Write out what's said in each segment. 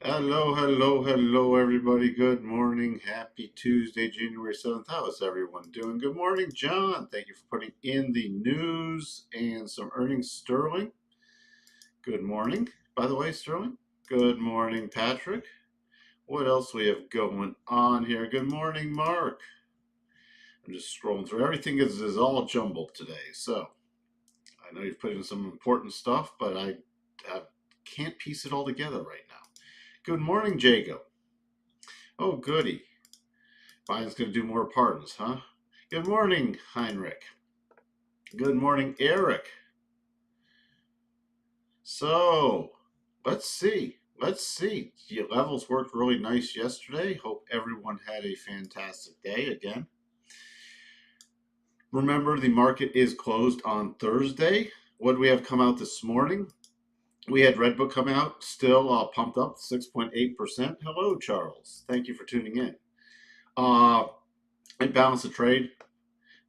Hello, hello, hello, everybody. Good morning. Happy Tuesday, January 7th. How is everyone doing? Good morning, John. Thank you for putting in the news and some earnings, Sterling. Good morning, by the way, Sterling. Good morning, Patrick. What else we have going on here? Good morning, Mark. I'm just scrolling through. Everything is all jumbled today. So I know you've put in some important stuff, but I can't piece it all together right now. Good morning, Jacob. Oh, goody. Biden's going to do more pardons, huh? Good morning, Heinrich. Good morning, Eric. So, let's see. Let's see. The levels worked really nice yesterday. Hope everyone had a fantastic day again. Remember, the market is closed on Thursday. What do we have come out this morning? We had Redbook come out, still pumped up 6.8%. Hello, Charles. Thank you for tuning in. And balance the trade.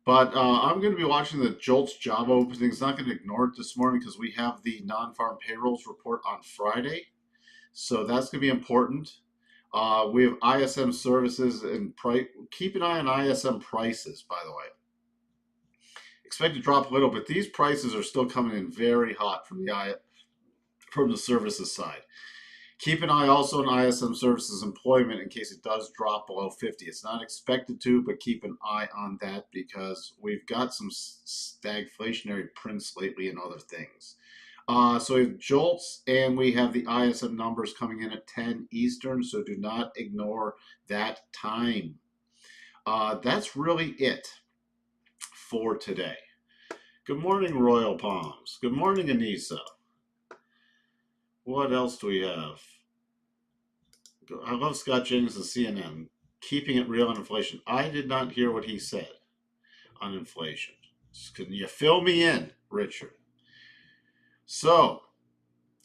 But I'm going to be watching the JOLTS job openings. Not going to ignore it this morning because we have the non-farm payrolls report on Friday. So that's going to be important. We have ISM services and price. Keep an eye on ISM prices, by the way. Expect to drop a little, but these prices are still coming in very hot from the services side. Keep an eye also on ISM services employment in case it does drop below 50. It's not expected to, but keep an eye on that because we've got some stagflationary prints lately and other things. So we have JOLTS and we have the ISM numbers coming in at 10 Eastern, so do not ignore that time. That's really it for today. Good morning, Royal Palms. Good morning, Anissa. What else do we have? I love Scott Jennings and CNN. Keeping it real on inflation. I did not hear what he said on inflation. Can you fill me in, Richard? So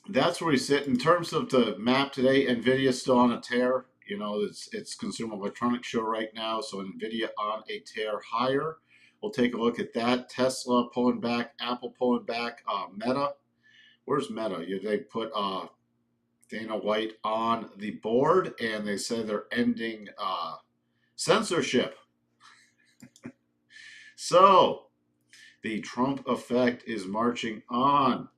that's where we sit in terms of the map today. Nvidia still on a tear. You know, it's Consumer Electronics Show right now, so Nvidia on a tear higher. We'll take a look at that. Tesla pulling back, Apple pulling back, Meta. Where's Meta? They put Dana White on the board, and they said they're ending censorship. So the Trump effect is marching on.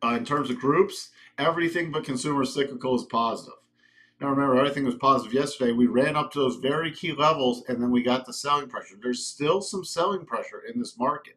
In terms of groups, everything but consumer cyclical is positive. Now remember, everything was positive yesterday. We ran up to those very key levels, and then we got the selling pressure. There's still some selling pressure in this market.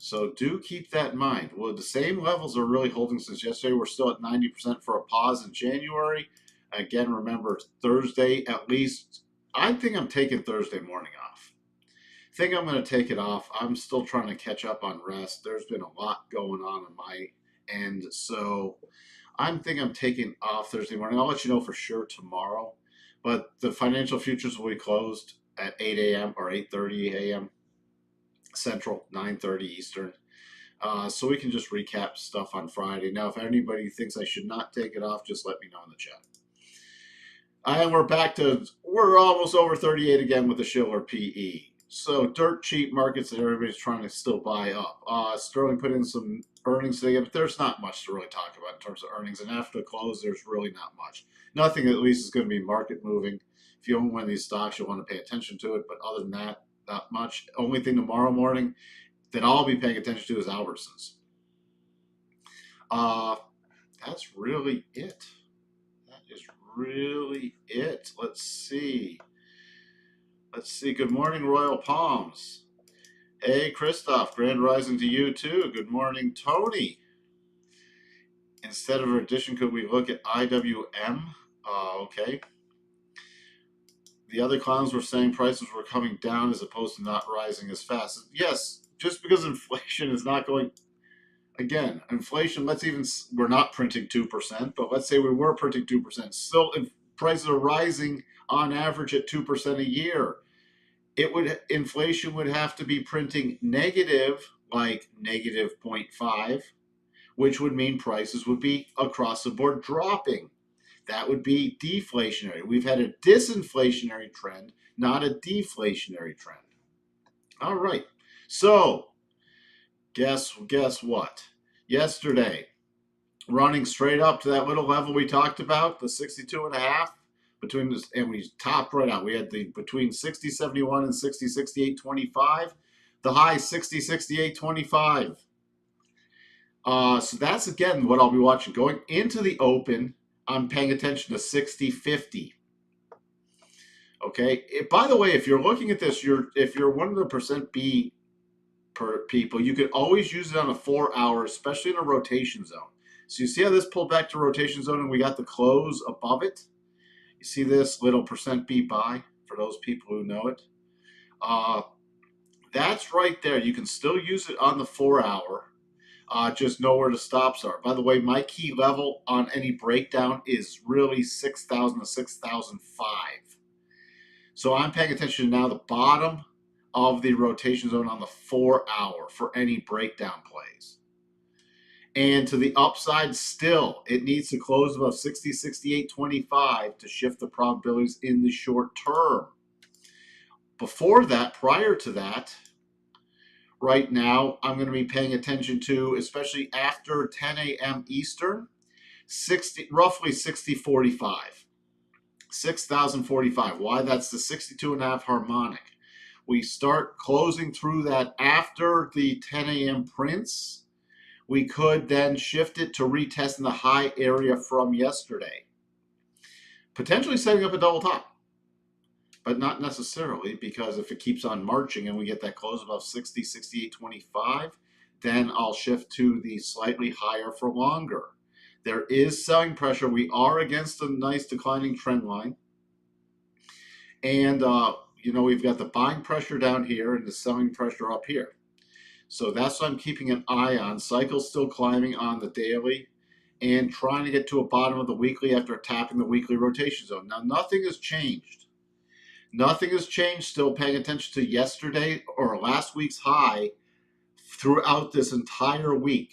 So do keep that in mind. Well, the same levels are really holding since yesterday. We're still at 90% for a pause in January. Again, remember, Thursday at least. I think I'm taking Thursday morning off. I think I'm going to take it off. I'm still trying to catch up on rest. There's been a lot going on my end. So I'm thinking I'm taking off Thursday morning. I'll let you know for sure tomorrow. But the financial futures will be closed at 8 a.m. or 8:30 a.m. Central, 9:30 Eastern. So we can just recap stuff on Friday. Now, if anybody thinks I should not take it off, just let me know in the chat. And we're almost over 38 again with the Schiller PE. So dirt cheap markets that everybody's trying to still buy up. Sterling put in some earnings today, but there's not much to really talk about in terms of earnings. And after the close, there's really not much. Nothing at least is going to be market moving. If you own one of these stocks, you'll want to pay attention to it. But other than that, not much. Only thing tomorrow morning that I'll be paying attention to is Albertsons. That's really it. That is really it. Let's see. Good morning, Royal Palms. Hey, Christoph. Grand rising to you too. Good morning, Tony. Instead of addition, could we look at IWM? Okay. The other clowns were saying prices were coming down as opposed to not rising as fast. Yes, just because inflation is not going. Again, inflation, we're not printing 2%, but let's say we were printing 2%. Still, if prices are rising on average at 2% a year, inflation would have to be printing negative, like negative 0.5, which would mean prices would be across the board dropping. That would be deflationary. We've had a disinflationary trend, not a deflationary trend. All right. So, guess what? Yesterday, running straight up to that little level we talked about, the 62.5. Between this, and we topped right out. We had the between 60.71 and 60.68.25. The high 60.68.25. So that's again what I'll be watching. Going into the open, I'm paying attention to 60.50. Okay. By the way, if you're looking at this, if you're one of the percent B per people, you could always use it on a 4 hour, especially in a rotation zone. So you see how this pulled back to rotation zone and we got the close above it? You see this little percent B buy for those people who know it? That's right there. You can still use it on the 4 hour. Just know where the stops are. By the way, my key level on any breakdown is really 6,000 to 6,005. So I'm paying attention to now the bottom of the rotation zone on the 4 hour for any breakdown plays. And to the upside still, it needs to close above 60.68.25 to shift the probabilities in the short term. Before that, prior to that, right now, I'm going to be paying attention to, especially after 10 a.m. Eastern, roughly 60.45. 6,045. Why? That's the 62.5 harmonic. We start closing through that after the 10 a.m. prints. We could then shift it to retesting the high area from yesterday. Potentially setting up a double top, but not necessarily, because if it keeps on marching and we get that close above 60.68.25, then I'll shift to the slightly higher for longer. There is selling pressure. We are against a nice declining trend line. And, we've got the buying pressure down here and the selling pressure up here. So that's what I'm keeping an eye on. Cycle's still climbing on the daily and trying to get to a bottom of the weekly after tapping the weekly rotation zone. Now, nothing has changed. Nothing has changed. Still paying attention to yesterday or last week's high throughout this entire week.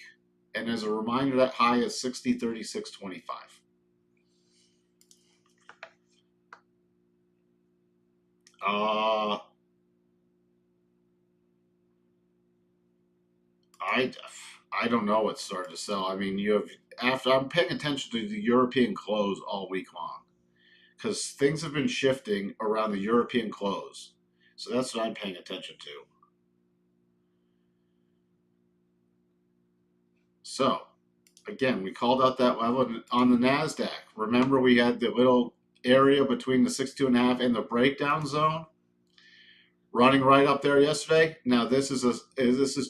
And as a reminder, that high is 60.36.25. I don't know what's starting to sell. I mean, I'm paying attention to the European close all week long because things have been shifting around the European close. So that's what I'm paying attention to. So again, we called out that level on the NASDAQ. Remember, we had the little area between the 62.5 and the breakdown zone running right up there yesterday. Now this is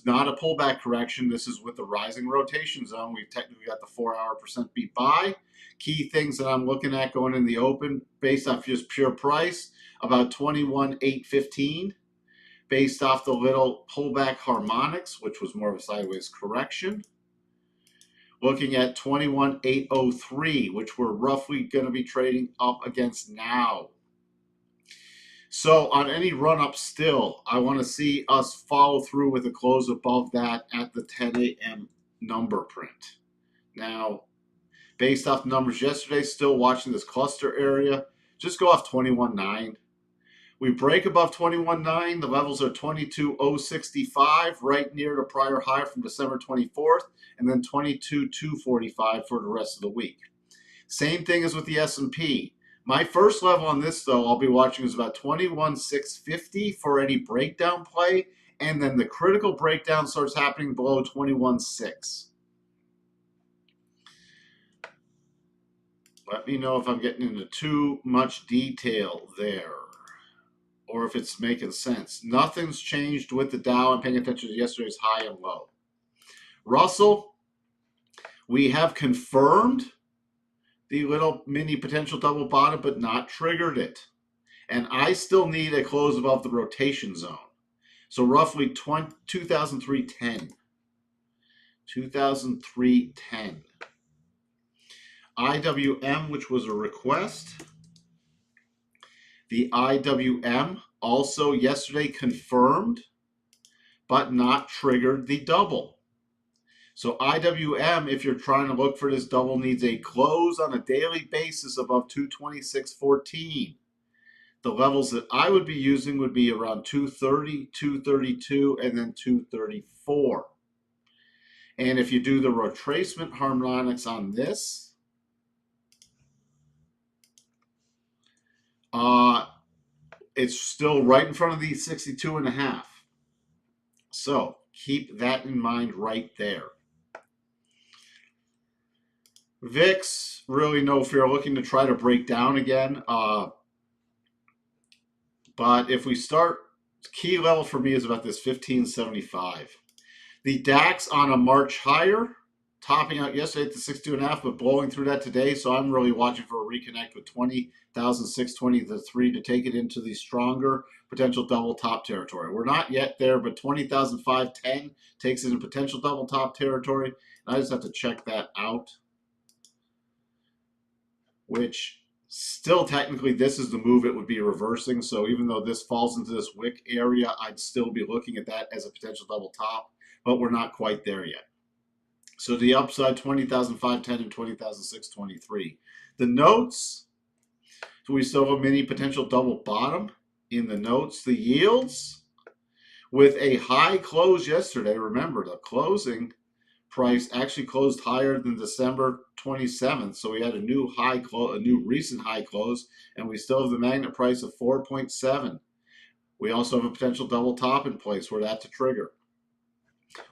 not a pullback correction. This is with the rising rotation zone. We've technically got the 4 hour percent beat buy. Key things that I'm looking at going in the open based off just pure price, about 21,815. Based off the little pullback harmonics, which was more of a sideways correction. Looking at 21,803, which we're roughly going to be trading up against now. So on any run up still, I want to see us follow through with a close above that at the 10 a.m. number print. Now, based off the numbers yesterday, still watching this cluster area, just go off 21.9. We break above 21.9. The levels are 22.065, right near the prior high from December 24th, and then 22.245 for the rest of the week. Same thing as with the S&P. My first level on this, though, I'll be watching is about 21,650 for any breakdown play, and then the critical breakdown starts happening below 21,600. Let me know if I'm getting into too much detail there, or if it's making sense. Nothing's changed with the Dow. I'm paying attention to yesterday's high and low. Russell, we have confirmed the little mini potential double bottom, but not triggered it. And I still need a close above the rotation zone. So roughly 2003.10. 2003.10. IWM, which was a request. The IWM also yesterday confirmed, but not triggered the double. So IWM, if you're trying to look for this double, needs a close on a daily basis above 226.14. The levels that I would be using would be around 230, 232, and then 234. And if you do the retracement harmonics on this, it's still right in front of the 62.5. So keep that in mind right there. VIX, really no fear, looking to try to break down again. But if we start, key level for me is about this 1575. The DAX on a March higher, topping out yesterday at the 62.5, but blowing through that today. So I'm really watching for a reconnect with 20,620 to 3 to take it into the stronger potential double top territory. We're not yet there, but 20,510 takes it in potential double top territory. And I just have to check that out, which still technically this is the move it would be reversing. So even though this falls into this wick area, I'd still be looking at that as a potential double top, but we're not quite there yet. So the upside 20,510 and 20,623. The notes, so we still have a mini potential double bottom in the notes. The yields with a high close yesterday. Remember, the closing price actually closed higher than December 27th. So we had a new high close, a new recent high close, and we still have the magnet price of 4.7. We also have a potential double top in place where that's a trigger.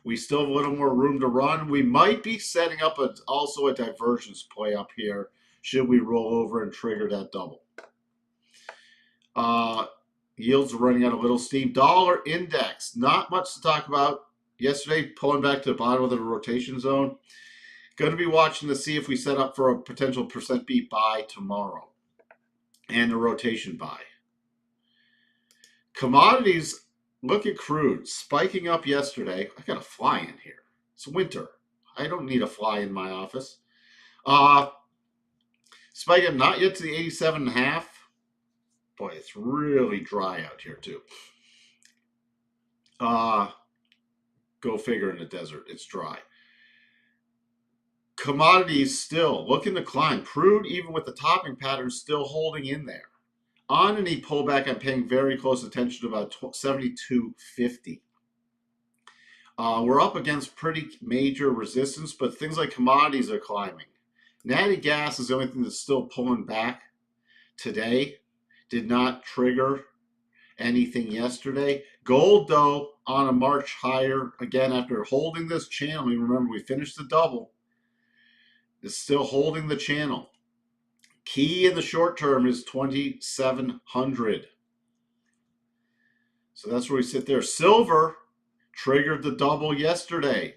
We still have a little more room to run. We might be setting up also a divergence play up here should we roll over and trigger that double. Yields are running out a little steam. Dollar index, not much to talk about. Yesterday, pulling back to the bottom of the rotation zone. Going to be watching to see if we set up for a potential percent beat buy tomorrow and a rotation buy. Commodities, look at crude spiking up yesterday. I got a fly in here. It's winter. I don't need a fly in my office. Spiking not yet to the 87.5. Boy, it's really dry out here too. Go figure in the desert. It's dry. Commodities still looking to climb. Crude, even with the topping pattern, still holding in there. On any pullback, I'm paying very close attention to about 72.50. We're up against pretty major resistance, but things like commodities are climbing. Natty gas is the only thing that's still pulling back today. Did not trigger anything yesterday. Gold, though, on a March higher, again, after holding this channel, you remember we finished the double, is still holding the channel. Key in the short term is 2,700. So that's where we sit there. Silver triggered the double yesterday.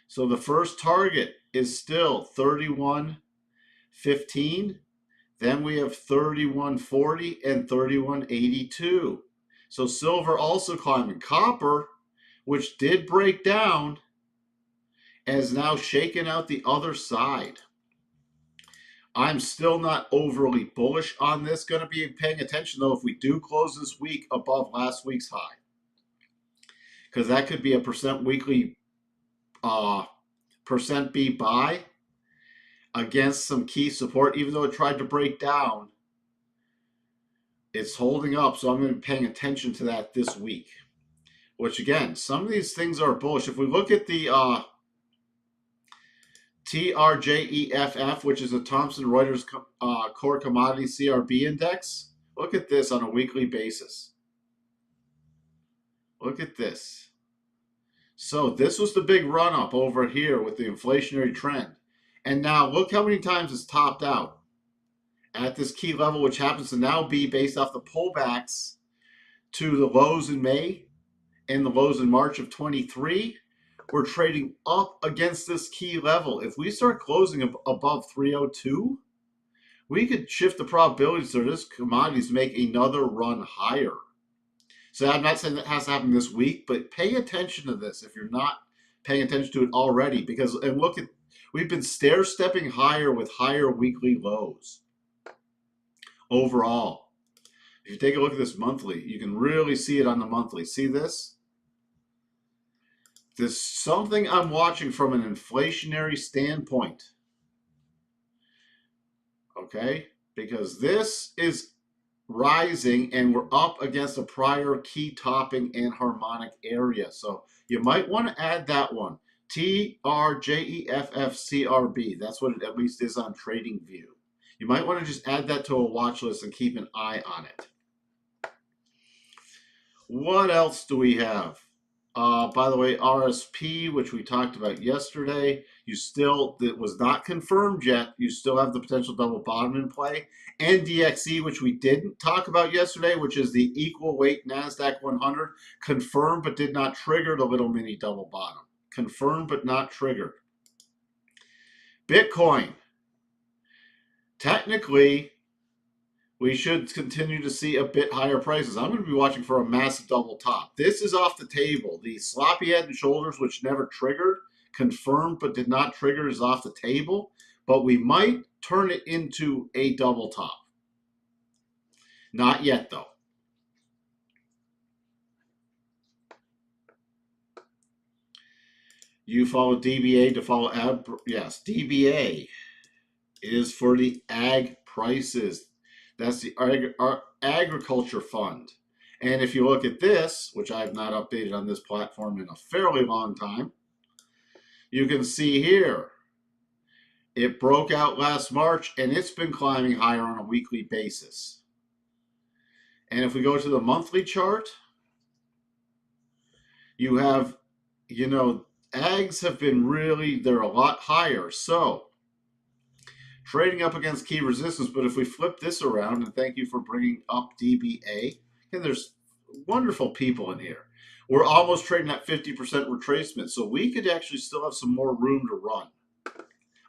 So the first target is still 31.15. Then we have 31.40 and 31.82. So silver also climbing. Copper, which did break down, has now shaken out the other side. I'm still not overly bullish on this. Going to be paying attention, though, if we do close this week above last week's high. Because that could be a percent weekly percent B buy against some key support. Even though it tried to break down, it's holding up. So I'm going to be paying attention to that this week. Which, again, some of these things are bullish. If we look at the TRJEFF, which is a Thomson Reuters Core Commodity CRB Index. Look at this on a weekly basis. Look at this. So this was the big run up over here with the inflationary trend. And now look how many times it's topped out at this key level, which happens to now be based off the pullbacks to the lows in May and the lows in March of 23. We're trading up against this key level. If we start closing above 302, we could shift the probabilities so this commodities make another run higher. So I'm not saying that has to happen this week, but pay attention to this if you're not paying attention to it already. Because, and look at, we've been stair-stepping higher with higher weekly lows overall. If you take a look at this monthly, you can really see it on the monthly. See this? There's something I'm watching from an inflationary standpoint. Okay? Because this is rising and we're up against a prior key topping and harmonic area. So you might want to add that one TRJEFFCRB. That's what it at least is on TradingView. You might want to just add that to a watch list and keep an eye on it. What else do we have? By the way, RSP, which we talked about yesterday, it was not confirmed yet. You still have the potential double bottom in play. And DXE, which we didn't talk about yesterday, which is the equal weight NASDAQ 100, confirmed but did not trigger the little mini double bottom. Confirmed but not triggered. Bitcoin. Technically, we should continue to see a bit higher prices. I'm going to be watching for a massive double top. This is off the table. The sloppy head and shoulders, which never triggered, confirmed but did not trigger, is off the table. But we might turn it into a double top. Not yet, though. You follow DBA to follow ag. Yes, DBA is for the ag prices. That's the agriculture fund. And if you look at this, which I have not updated on this platform in a fairly long time, you can see here, it broke out last March and it's been climbing higher on a weekly basis. And if we go to the monthly chart, you have, ags have been they're a lot higher. So trading up against key resistance, but if we flip this around, and thank you for bringing up DBA, and there's wonderful people in here. We're almost trading at 50% retracement, so we could actually still have some more room to run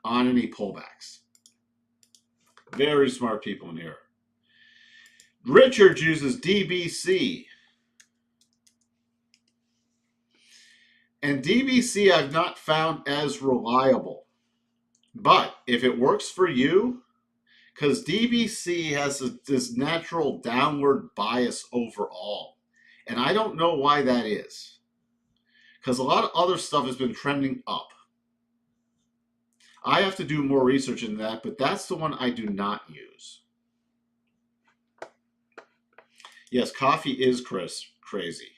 on any pullbacks. Very smart people in here. Richard uses DBC. And DBC I've not found as reliable. But if it works for you, because DBC has this natural downward bias overall. And I don't know why that is. Because a lot of other stuff has been trending up. I have to do more research in that, but that's the one I do not use. Yes, coffee is crazy.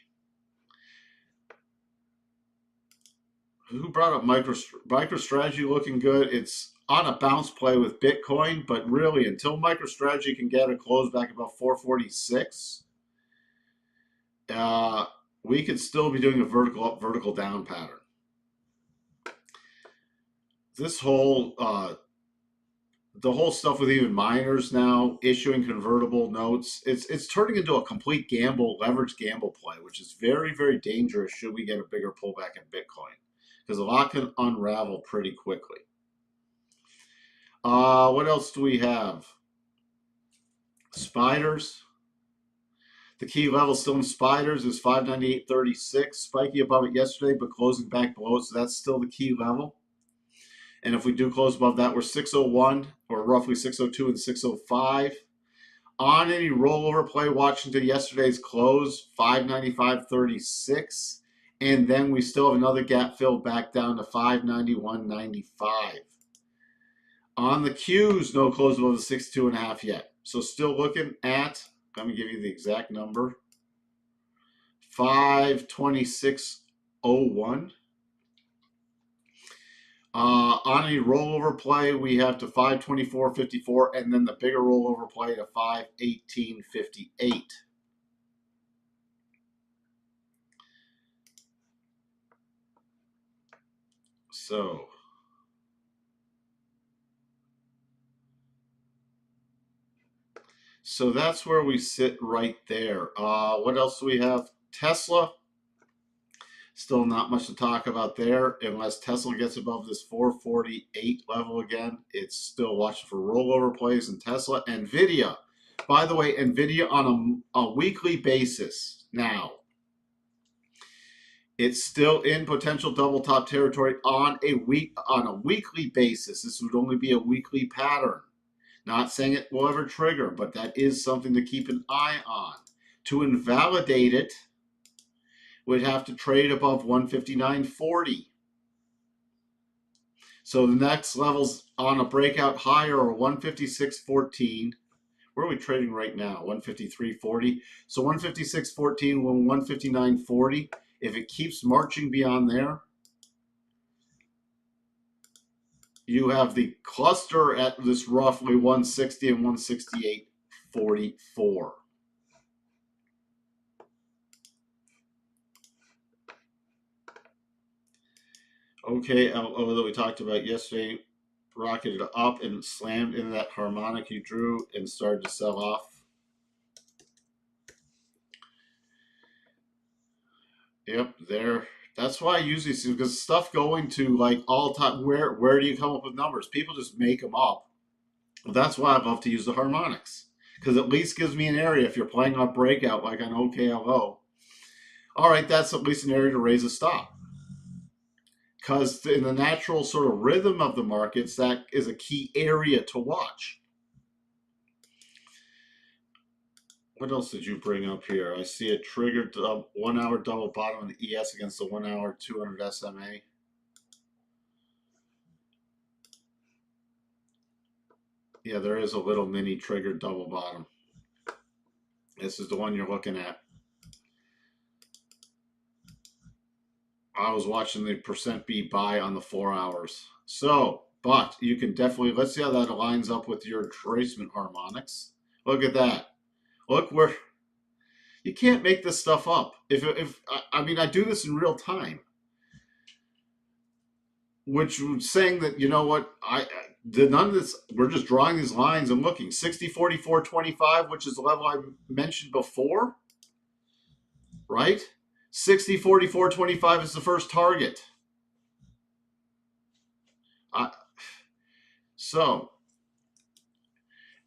Who brought up MicroStrategy looking good? It's on a bounce play with Bitcoin, but really until MicroStrategy can get a close back about 446, we could still be doing a vertical up, vertical down pattern. This whole the whole stuff with even miners now issuing convertible notes, it's turning into a complete leverage gamble play, which is very, very dangerous should we get a bigger pullback in Bitcoin, because a lot can unravel pretty quickly. What else do we have? Spiders. The key level still in spiders is 598.36, spiky above it yesterday, but closing back below it, so that's still the key level. And if we do close above that, we're 601, or roughly 602 and 605. On any rollover play, watching to yesterday's close, 595.36. And then we still have another gap fill back down to 591.95. On the Qs, no close above the 62.5 yet. So still looking at, let me give you the exact number, 526.01. On a rollover play, we have to 524.54, and then the bigger rollover play to 518.58. So that's where we sit right there. What else do we have? Tesla. Still not much to talk about there. Unless Tesla gets above this 448 level again, it's still watching for rollover plays in Tesla. NVIDIA. By the way, NVIDIA on a weekly basis now. It's still in potential double top territory on a weekly basis. This would only be a weekly pattern. Not saying it will ever trigger, but that is something to keep an eye on. To invalidate it, we'd have to trade above 159.40. So the next levels on a breakout higher are 156.14. Where are we trading right now? 153.40. So 156.14, 159.40. If it keeps marching beyond there, you have the cluster at this roughly 160 and 168.44. Okay, although we talked about yesterday, rocketed up and slammed into that harmonic you drew and started to sell off. Yep, there. That's why I usually see, because stuff going to like all time. Where do you come up with numbers? People just make them up. Well, that's why I love to use the harmonics, because at least gives me an area. If you're playing on breakout like on OKLO, all right, that's at least an area to raise a stop. Because in the natural sort of rhythm of the markets, that is a key area to watch. What else did you bring up here? I see a triggered 1 hour double bottom on the ES against the 1 hour 200 SMA. Yeah, there is a little mini triggered double bottom. This is the one you're looking at. I was watching the percent B buy on the 4 hours. So, but you can definitely, let's see how that aligns up with your tracement harmonics. Look at that. Look where, you can't make this stuff up. If I mean, I do this in real time, which was saying that, you know what, I did none of this. We're just drawing these lines and looking 60, 44, 25, which is the level I mentioned before, right? 60, 44, 25 is the first target. So,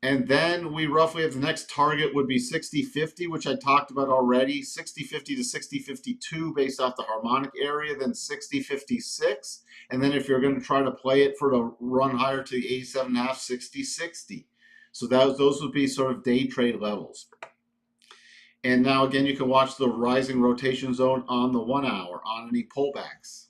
and then we roughly have the next target would be 60.50, which I talked about already. 60.50 to 60.52 based off the harmonic area, then 60.56. And then if you're going to try to play it for the run higher to 87.5, 60.60. So those would be sort of day trade levels. And now again, you can watch the rising rotation zone on the 1 hour on any pullbacks.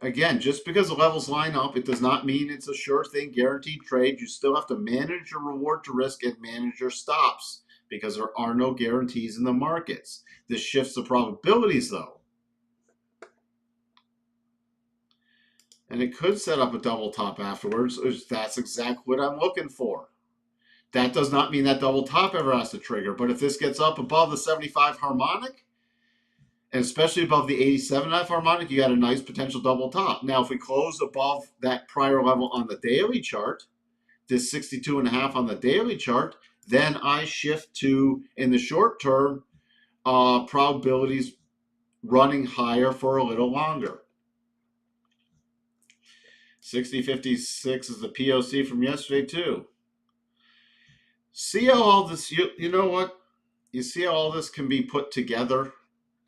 Again, just because the levels line up, it does not mean it's a sure thing, guaranteed trade. You still have to manage your reward to risk and manage your stops because there are no guarantees in the markets. This shifts the probabilities, though. And it could set up a double top afterwards. That's exactly what I'm looking for. That does not mean that double top ever has to trigger. But if this gets up above the 75 harmonic, and especially above the 87.5 harmonic, you got a nice potential double top. Now, if we close above that prior level on the daily chart, this 62.5 on the daily chart, then I shift to, in the short term, probabilities running higher for a little longer. 60.56 is the POC from yesterday, too. See how all this, you know what? You see how all this can be put together?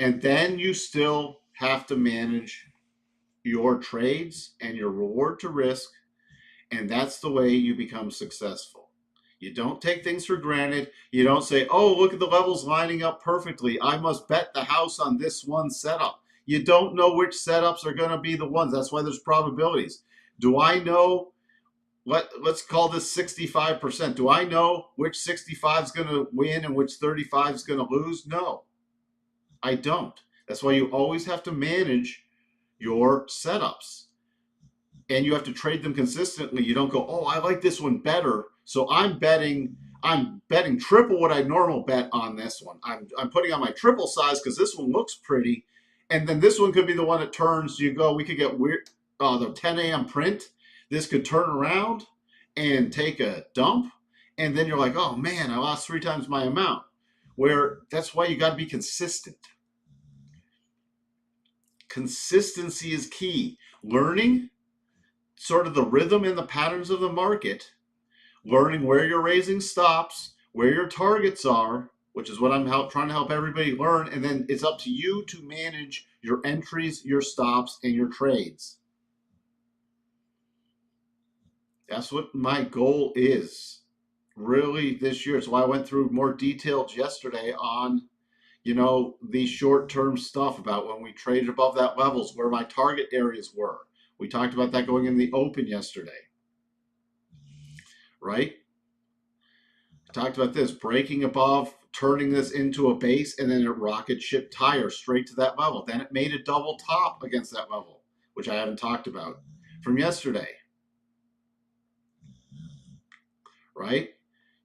And then you still have to manage your trades and your reward to risk, and that's the way you become successful. You don't take things for granted. You don't say, oh, look at the levels lining up perfectly. I must bet the house on this one setup. You don't know which setups are going to be the ones. That's why there's probabilities. Do I know, let's call this 65%. Do I know which 65 is going to win and which 35 is going to lose? No, I don't. That's why you always have to manage your setups, and you have to trade them consistently. You don't go, oh, I like this one better, so I'm betting triple what I normal bet on this one. I'm putting on my triple size because this one looks pretty, and then this one could be the one that turns. You go, we could get weird. The 10 a.m. print. This could turn around and take a dump, and then you're like, oh man, I lost 3 times my amount. Where that's why you got to be consistent. Consistency is key. Learning sort of the rhythm and the patterns of the market, learning where you're raising stops, where your targets are, which is what I'm trying to help everybody learn. And then it's up to you to manage your entries, your stops, and your trades. That's what my goal is really this year. So I went through more details yesterday on, you know, the short-term stuff about when we traded above that levels, where my target areas were. We talked about that going in the open yesterday, right? I talked about this, breaking above turning this into a base, and then it rocket shipped higher straight to that level. Then it made a double top against that level, which I haven't talked about from yesterday, right?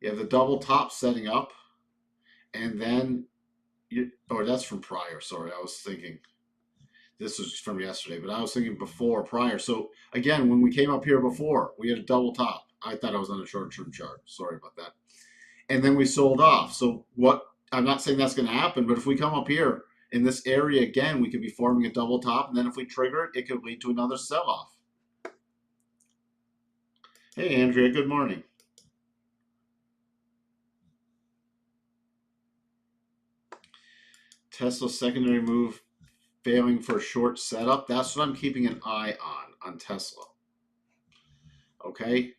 You have the double top setting up, and then or that's from prior. Sorry, I was thinking this was from yesterday, but I was thinking before prior. So again, when we came up here before, we had a double top. I thought I was on a short-term chart. Sorry about that. And then we sold off. So what? I'm not saying that's going to happen, but if we come up here in this area again, we could be forming a double top, and then if we trigger it, it could lead to another sell-off. Hey, Andrea, good morning. Tesla secondary move failing for a short setup. That's what I'm keeping an eye on Tesla. Okay?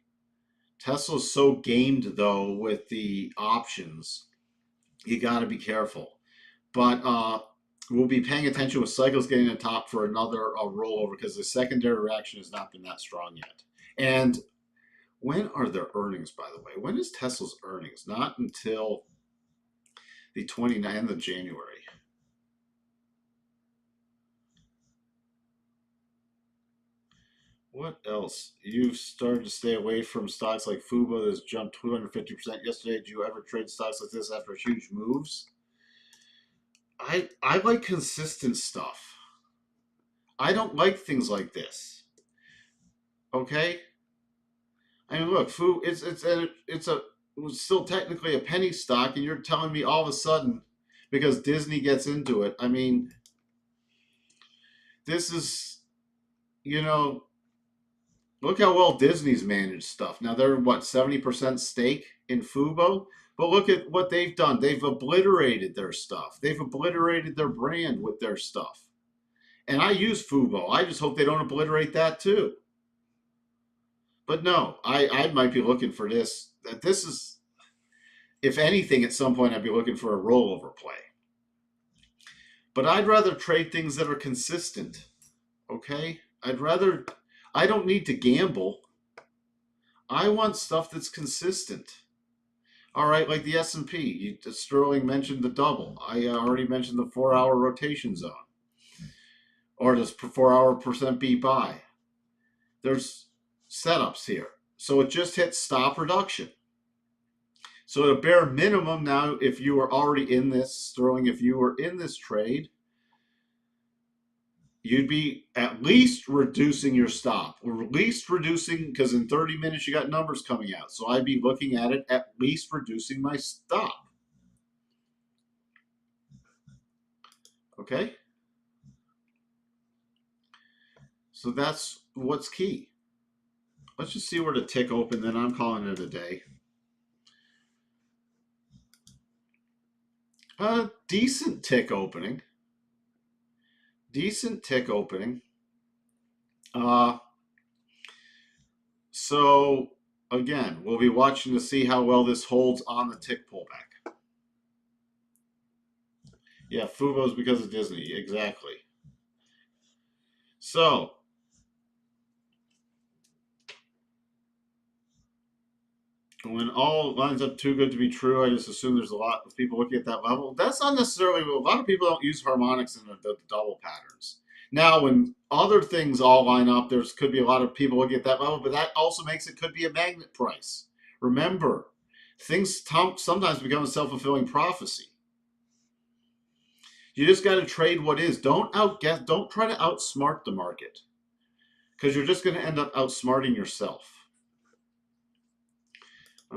Tesla's so gamed, though, with the options. You got to be careful. But we'll be paying attention with cycles getting to top for another rollover because the secondary reaction has not been that strong yet. And when are their earnings, by the way? When is Tesla's earnings? Not until the 29th of January. What else? You've started to stay away from stocks like Fubo that's jumped 250% yesterday. Do you ever trade stocks like this after huge moves? I like consistent stuff. I don't like things like this. Okay? I mean, look, it's still technically a penny stock, and you're telling me all of a sudden because Disney gets into it. I mean, this is, look how well Disney's managed stuff. Now they're what 70% stake in Fubo, but look at what they've done. They've obliterated their stuff. They've obliterated their brand with their stuff. And I use Fubo. I just hope they don't obliterate that too. But no, I might be looking for this. This is, if anything, at some point I'd be looking for a rollover play. But I'd rather trade things that are consistent. Okay? I don't need to gamble. I want stuff that's consistent. All right, like the S&P. Sterling mentioned the double. I already mentioned the 4-hour rotation zone. Or this 4-hour percent B buy. There's setups here. So it just hit stop reduction. So at a bare minimum now, if you were already in this, Sterling, if you were in this trade, you'd be at least reducing your stop, or at least reducing, because in 30 minutes you got numbers coming out. So I'd be looking at it at least reducing my stop. Okay? So that's what's key. Let's just see where the tick open, then I'm calling it a day. Decent tick opening. Decent tick opening. So again, we'll be watching to see how well this holds on the tick pullback. Yeah, Fubo's because of Disney, exactly. So when all lines up too good to be true, I just assume there's a lot of people looking at that level. That's not necessarily, a lot of people don't use harmonics in the double patterns. Now, when other things all line up, there could be a lot of people looking at that level, but that also makes it could be a magnet price. Remember, things sometimes become a self-fulfilling prophecy. You just got to trade what is. Don't try to outsmart the market, because you're just going to end up outsmarting yourself. I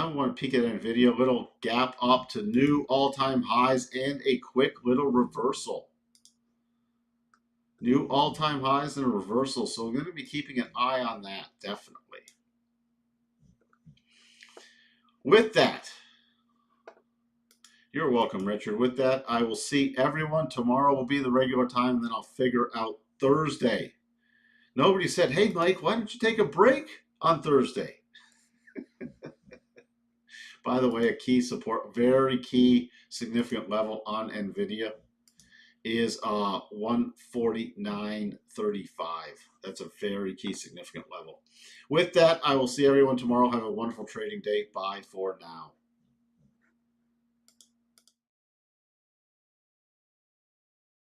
want to peek at a video, little gap up to new all-time highs and a quick little reversal. New all-time highs and a reversal. So I'm going to be keeping an eye on that, definitely. With that, you're welcome, Richard. With that, I will see everyone. Tomorrow will be the regular time, and then I'll figure out Thursday. Nobody said, hey, Mike, why don't you take a break on Thursday? By the way, a key support, very key, significant level on NVIDIA is 149.35. That's a very key, significant level. With that, I will see everyone tomorrow. Have a wonderful trading day. Bye for now.